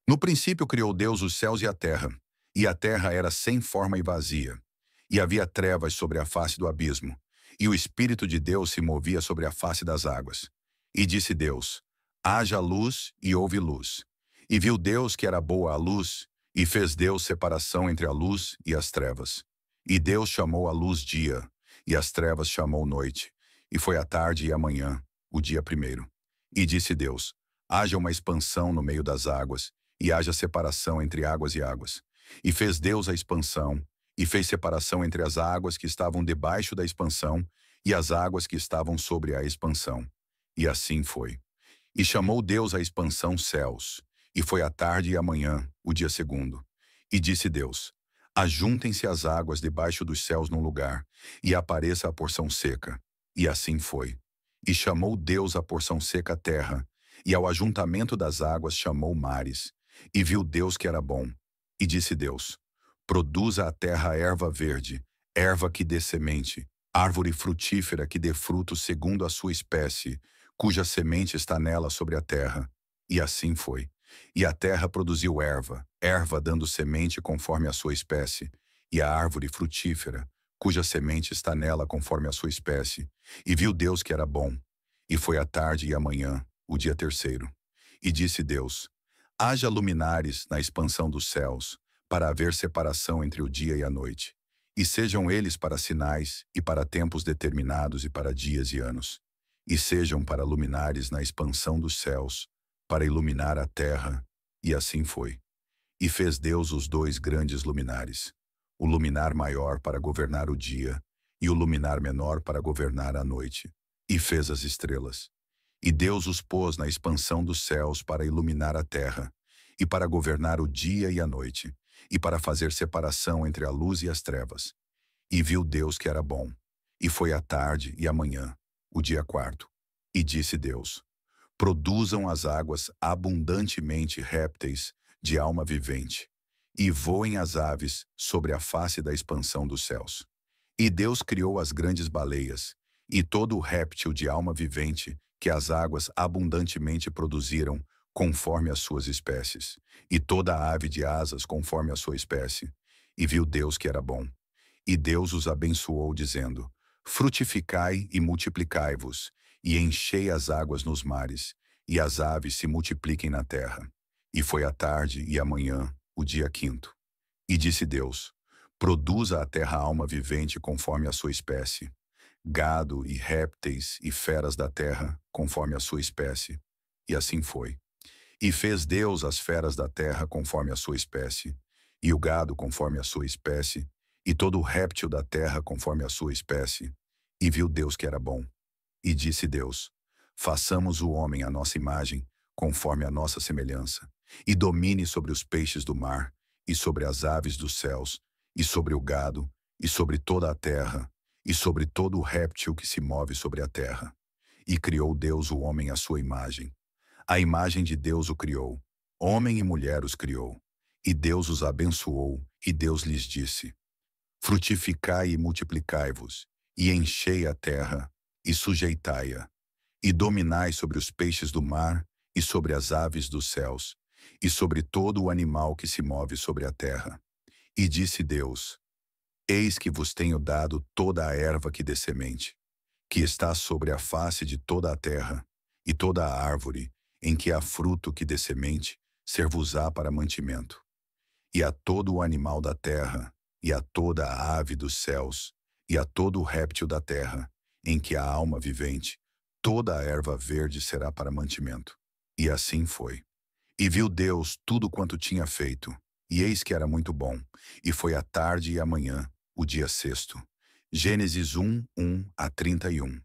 No princípio criou Deus os céus e a terra era sem forma e vazia, e havia trevas sobre a face do abismo, e o Espírito de Deus se movia sobre a face das águas. E disse Deus: haja luz, e houve luz. E viu Deus que era boa a luz, e fez Deus separação entre a luz e as trevas. E Deus chamou a luz dia, e as trevas chamou noite, e foi a tarde e a manhã, o dia primeiro. E disse Deus: haja uma expansão no meio das águas, e haja separação entre águas e águas. E fez Deus a expansão, e fez separação entre as águas que estavam debaixo da expansão e as águas que estavam sobre a expansão. E assim foi. E chamou Deus a expansão céus, e foi a tarde e a manhã, o dia segundo. E disse Deus: ajuntem-se as águas debaixo dos céus num lugar, e apareça a porção seca. E assim foi. E chamou Deus a porção seca terra, e ao ajuntamento das águas chamou mares. E viu Deus que era bom. E disse Deus: produza a terra erva verde, erva que dê semente, árvore frutífera que dê fruto segundo a sua espécie, cuja semente está nela sobre a terra. E assim foi. E a terra produziu erva, erva dando semente conforme a sua espécie, e a árvore frutífera, cuja semente está nela conforme a sua espécie. E viu Deus que era bom. E foi a tarde e a manhã, o dia terceiro. E disse Deus: haja luminares na expansão dos céus, para haver separação entre o dia e a noite. E sejam eles para sinais, e para tempos determinados, e para dias e anos. E sejam para luminares na expansão dos céus, para iluminar a terra. E assim foi. E fez Deus os dois grandes luminares, o luminar maior para governar o dia, e o luminar menor para governar a noite. E fez as estrelas. E Deus os pôs na expansão dos céus para iluminar a terra, e para governar o dia e a noite, e para fazer separação entre a luz e as trevas. E viu Deus que era bom. E foi a tarde e a manhã, o dia quarto. E disse Deus: produzam as águas abundantemente répteis de alma vivente, e voem as aves sobre a face da expansão dos céus. E Deus criou as grandes baleias, e todo o réptil de alma vivente que as águas abundantemente produziram, conforme as suas espécies, e toda a ave de asas conforme a sua espécie. E viu Deus que era bom. E Deus os abençoou, dizendo: frutificai e multiplicai-vos, e enchei as águas nos mares, e as aves se multipliquem na terra. E foi a tarde e a manhã, o dia quinto. E disse Deus: produza a terra alma vivente conforme a sua espécie, gado e répteis e feras da terra, conforme a sua espécie. E assim foi. E fez Deus as feras da terra conforme a sua espécie, e o gado conforme a sua espécie, e todo o réptil da terra conforme a sua espécie. E viu Deus que era bom. E disse Deus: façamos o homem à nossa imagem, conforme a nossa semelhança, e domine sobre os peixes do mar, e sobre as aves dos céus, e sobre o gado, e sobre toda a terra, e sobre todo o réptil que se move sobre a terra. E criou Deus o homem à sua imagem. A imagem de Deus o criou. Homem e mulher os criou. E Deus os abençoou, e Deus lhes disse: frutificai e multiplicai-vos, e enchei a terra, e sujeitai-a, e dominai sobre os peixes do mar, e sobre as aves dos céus, e sobre todo o animal que se move sobre a terra. E disse Deus: eis que vos tenho dado toda a erva que dê semente, que está sobre a face de toda a terra, e toda a árvore, em que há fruto que dê semente, ser-vos-á para mantimento. E a todo o animal da terra, e a toda a ave dos céus, e a todo o réptil da terra, em que há alma vivente, toda a erva verde será para mantimento. E assim foi. E viu Deus tudo quanto tinha feito, e eis que era muito bom, e foi a tarde e a manhã, o dia sexto. Gênesis 1, 1 a 31.